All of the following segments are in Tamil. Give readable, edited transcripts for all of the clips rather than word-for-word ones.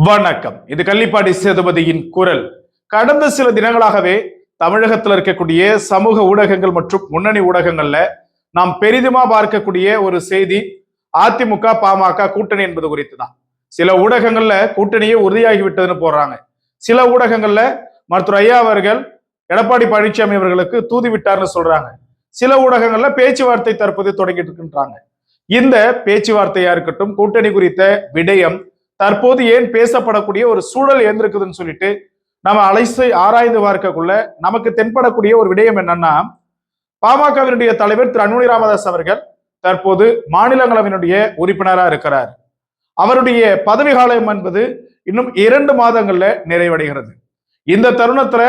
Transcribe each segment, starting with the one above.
வணக்கம். இது கள்ளிப்பாடி சேதுபதியின் குரல். கடந்த சில தினங்களாகவே தமிழகத்தில் இருக்கக்கூடிய சமூக ஊடகங்கள் மற்றும் முன்னணி ஊடகங்கள்ல நாம் பெரிதுமா பார்க்கக்கூடிய ஒரு செய்தி அதிமுக பாமக கூட்டணி என்பது குறித்து தான். சில ஊடகங்கள்ல கூட்டணியே உறுதியாகி விட்டதுன்னு போடுறாங்க. சில ஊடகங்கள்ல மருத்துவர் ஐயா அவர்கள் எடப்பாடி பழனிசாமி அவர்களுக்கு தூதி விட்டார்னு சொல்றாங்க. சில ஊடகங்கள்ல பேச்சுவார்த்தை தற்போது தொடங்கிட்டு இருக்கின்றாங்க. இந்த பேச்சுவார்த்தையா இருக்கட்டும், கூட்டணி குறித்த விடயம் தற்போது ஏன் பேசப்படக்கூடிய ஒரு சூழல் ஏந்திருக்குதுன்னு சொல்லிட்டு நம்ம அலைசை ஆராய்ந்து பார்க்கக்குள்ள நமக்கு தென்படக்கூடிய ஒரு விடயம் என்னன்னா, பாமகவினுடைய தலைவர் திரு அன்புமணி ராமதாஸ் அவர்கள் தற்போது மாநிலங்களவையினுடைய உறுப்பினராக இருக்கிறார். அவருடைய பதவி காலம் என்பது இன்னும் 2 மாதங்கள்ல நிறைவடைகிறது. இந்த தருணத்துல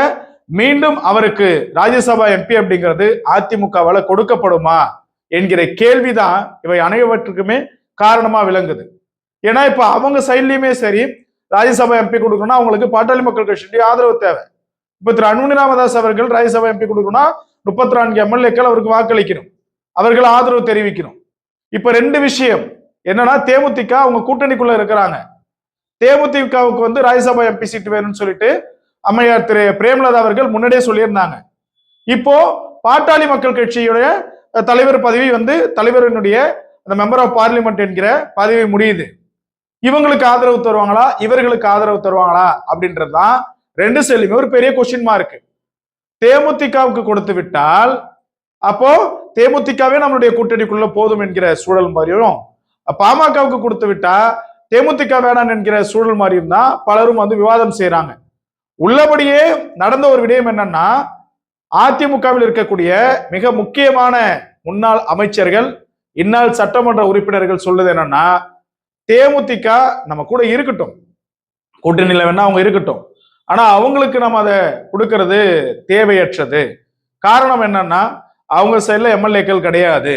மீண்டும் அவருக்கு ராஜ்யசபா எம்பி அப்படிங்கிறது அதிமுகவால கொடுக்கப்படுமா என்கிற கேள்விதான் இவை அனைவற்றுக்குமே காரணமா விளங்குது. ஏன்னா இப்ப அவங்க சைட்லயுமே சரி, ராஜ்யசபா எம்பி கொடுக்கணும்னா அவங்களுக்கு பாட்டாளி மக்கள் கட்சியுடைய ஆதரவு தேவை. இப்ப திரு அன்புமணி ராமதாஸ் அவர்கள் ராஜ்யசபா எம்பி கொடுக்கணும்னா 34 எம்எல்ஏக்கள் அவருக்கு வாக்களிக்கணும், அவர்கள் ஆதரவு தெரிவிக்கணும். இப்ப 2 விஷயம் என்னன்னா, தேமுதிக அவங்க கூட்டணிக்குள்ள இருக்கிறாங்க. தேமுதிகவுக்கு ராஜ்யசபா எம்பி சீட் வேணும்னு சொல்லிட்டு அம்மையார் திரு பிரேமலதா அவர்கள் முன்னாடியே சொல்லியிருந்தாங்க. இப்போ பாட்டாளி மக்கள் கட்சியுடைய தலைவர் பதவி தலைவரினுடைய அந்த மெம்பர் ஆஃப் பார்லிமெண்ட் என்கிற பதவி முடியுது. இவங்களுக்கு ஆதரவு தருவாங்களா, இவர்களுக்கு ஆதரவு தருவாங்களா அப்படின்றதுதான் 2 சைடுமே ஒரு பெரிய கொஸ்டின் மார்க். தேமுதிகவுக்கு கொடுத்து விட்டால் அப்போ தேமுதிகவே நம்மளுடைய கூட்டணிக்குள்ள போதும் என்கிற சூழல் மாதிரியும், பாமகவுக்கு கொடுத்து விட்டா தேமுதிக வேணாம் என்கிற சூழல் மாதிரியும் தான் பலரும் விவாதம் செய்யறாங்க. உள்ளபடியே நடந்த ஒரு விடயம் என்னன்னா, அதிமுகவில் இருக்கக்கூடிய மிக முக்கியமான முன்னாள் அமைச்சர்கள், இந்நாள் சட்டமன்ற உறுப்பினர்கள் சொல்றது என்னன்னா, தேமுதிக நம்ம கூட இருக்கட்டும், கூட்டணியில வேணா அவங்க இருக்கட்டும், ஆனா அவங்களுக்கு நம்ம அதை கொடுக்கறது தேவையற்றது. காரணம் என்னன்னா, அவங்க சைட்ல எம்எல்ஏக்கள் கிடையாது.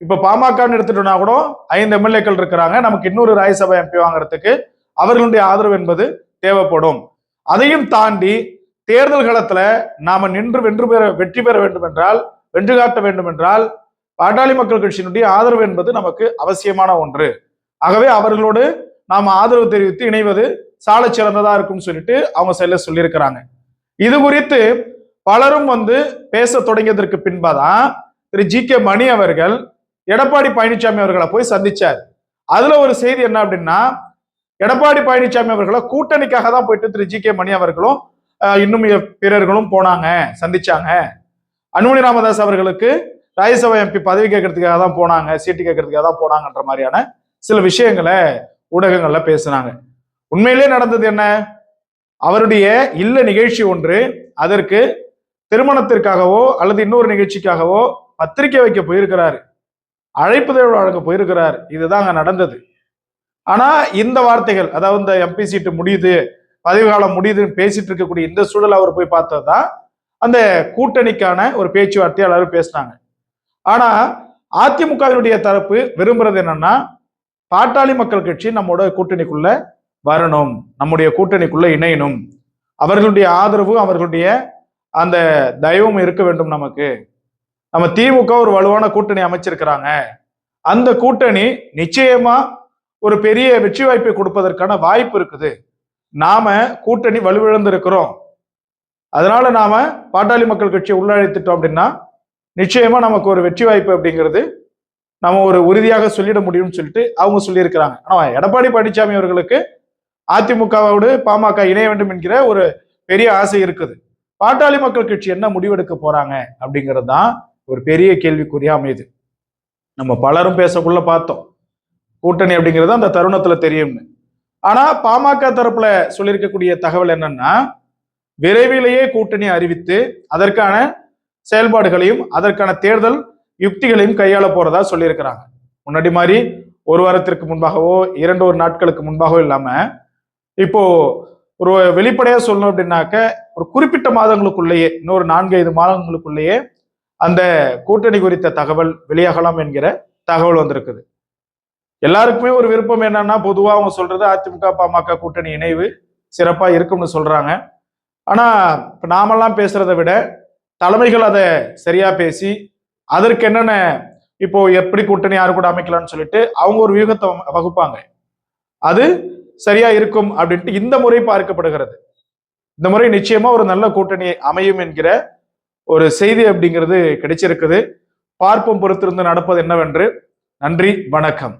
இப்ப பாமகன்னு எடுத்துட்டோம்னா கூட 5 எம்எல்ஏக்கள் இருக்கிறாங்க. நமக்கு இன்னொரு ராஜ்யசபா எம்பி வாங்குறதுக்கு அவர்களுடைய ஆதரவு என்பது தேவைப்படும். அதையும் தாண்டி தேர்தல் களத்துல நாம நின்று வெற்றி பெற வேண்டும் என்றால், வென்று காட்ட வேண்டும் என்றால், பாட்டாளி மக்கள் கட்சியினுடைய ஆதரவு என்பது நமக்கு அவசியமான ஒன்று. ஆகவே அவர்களோடு நாம் ஆதரவு தெரிவித்து இணைவது சால சிறந்ததா இருக்கும் சொல்லிட்டு அவங்க சைட்ல சொல்லியிருக்கிறாங்க. இது குறித்து பலரும் பேச தொடங்கியதற்கு பின்பாதான் திரு ஜி.கே. மணி அவர்கள் எடப்பாடி பழனிசாமி அவர்களை போய் சந்திச்சார். அதுல ஒரு செய்தி என்ன அப்படின்னா, எடப்பாடி பழனிசாமி அவர்களை கூட்டணிக்காக தான் போயிட்டு திரு ஜி.கே. மணி அவர்களும் இன்னும் பிறர்களும் போனாங்க, சந்திச்சாங்க. அன்புமணி ராமதாஸ் அவர்களுக்கு ராஜ்யசபா எம்பி பதவி கேட்கறதுக்காக தான் போனாங்க, சீட்டு கேட்கறதுக்காக தான் போனாங்கன்ற மாதிரியான சில விஷயங்களை ஊடகங்கள்ல பேசினாங்க. உண்மையிலே நடந்தது என்ன? அவருடைய இல்ல நிகழ்ச்சி ஒன்று, அதற்கு திருமணத்திற்காகவோ அல்லது இன்னொரு நிகழ்ச்சிக்காகவோ பத்திரிகை வைக்க போயிருக்கிறாரு, அழைப்புதழ் வழங்க போயிருக்கிறார். இதுதான் அங்க நடந்தது. ஆனா இந்த வார்த்தைகள், அதாவது இந்த எம்பி சீட்டு முடியுது, பதவி காலம் முடியுதுன்னு பேசிட்டு இருக்கக்கூடிய இந்த சூழல் அவர் போய் பார்த்ததுதான் அந்த கூட்டணிக்கான ஒரு பேச்சுவார்த்தையை எல்லாரும் பேசினாங்க. ஆனா அதிமுகவினுடைய தரப்பு விரும்புறது என்னன்னா, பாட்டாளி மக்கள் கட்சி நம்மோட கூட்டணிக்குள்ள வரணும், நம்முடைய கூட்டணிக்குள்ள இணையணும், அவர்களுடைய ஆதரவு அவர்களுடைய அந்த தயவும் இருக்க வேண்டும். நமக்கு நம்ம திமுக ஒரு வலுவான கூட்டணி அமைச்சிருக்கிறாங்க, அந்த கூட்டணி நிச்சயமா ஒரு பெரிய வெற்றி வாய்ப்பை கொடுப்பதற்கான வாய்ப்பு இருக்குது. நாம கூட்டணி வலுவிழந்து இருக்கிறோம், அதனால நாம பாட்டாளி மக்கள் கட்சியை உள்ளழைத்துட்டோம் அப்படின்னா நிச்சயமா நமக்கு ஒரு வெற்றி வாய்ப்பு அப்படிங்கிறது நம்ம ஒரு உறுதியாக சொல்லிட முடியும்னு சொல்லிட்டு அவங்க சொல்லியிருக்கிறாங்க. ஆனா எடப்பாடி பழனிசாமி அவர்களுக்கு அதிமுகவோடு பாமக இணைய வேண்டும் என்கிற ஒரு பெரிய ஆசை இருக்குது. பாட்டாளி மக்கள் கட்சி என்ன முடிவெடுக்க போறாங்க அப்படிங்கிறது தான் ஒரு பெரிய கேள்விக்குறியா அமையுது. நம்ம பலரும் பேசக்குள்ள பார்த்தோம், கூட்டணி அப்படிங்கிறது அந்த தருணத்துல தெரியும்னு. ஆனா பாமக தரப்புல சொல்லியிருக்கக்கூடிய தகவல் என்னன்னா, விரைவிலேயே கூட்டணி அறிவித்து அதற்கான செயல்பாடுகளையும் அதற்கான தேர்தல் யுக்திகளையும் கையாள போறதா சொல்லியிருக்கிறாங்க. முன்னாடி மாதிரி ஒரு வாரத்திற்கு முன்பாகவோ 2 நாட்களுக்கு முன்பாகவோ இல்லாம இப்போ ஒரு வெளிப்படையா சொல்லணும் அப்படின்னாக்க, ஒரு குறிப்பிட்ட மாதங்களுக்குள்ளேயே, இன்னொரு 4-5 மாதங்களுக்குள்ளேயே அந்த கூட்டணி குறித்த தகவல் வெளியாகலாம் என்கிற தகவல் வந்திருக்குது. எல்லாருக்குமே ஒரு விருப்பம் என்னன்னா, பொதுவா அவங்க சொல்றது அதிமுக பாமக கூட்டணி இணைவு சிறப்பா இருக்கும்னு சொல்றாங்க. ஆனா இப்ப நாமெல்லாம் பேசுறதை விட தலைமைகள் அதை சரியா பேசி அதற்கு என்னென்ன இப்போ எப்படி கூட்டணி யாரு கூட அமைக்கலாம்னு சொல்லிட்டு அவங்க ஒரு வியூகத்தை வகுப்பாங்க. அது சரியா இருக்கும் அப்படின்ட்டு இந்த முறை பார்க்கப்படுகிறது. இந்த முறை நிச்சயமா ஒரு நல்ல கூட்டணி அமையும் என்கிற ஒரு செய்தி அப்படிங்கிறது கிடைச்சிருக்குது. பார்ப்போம், பொறுத்திருந்து நடப்பது என்னவென்று. நன்றி, வணக்கம்.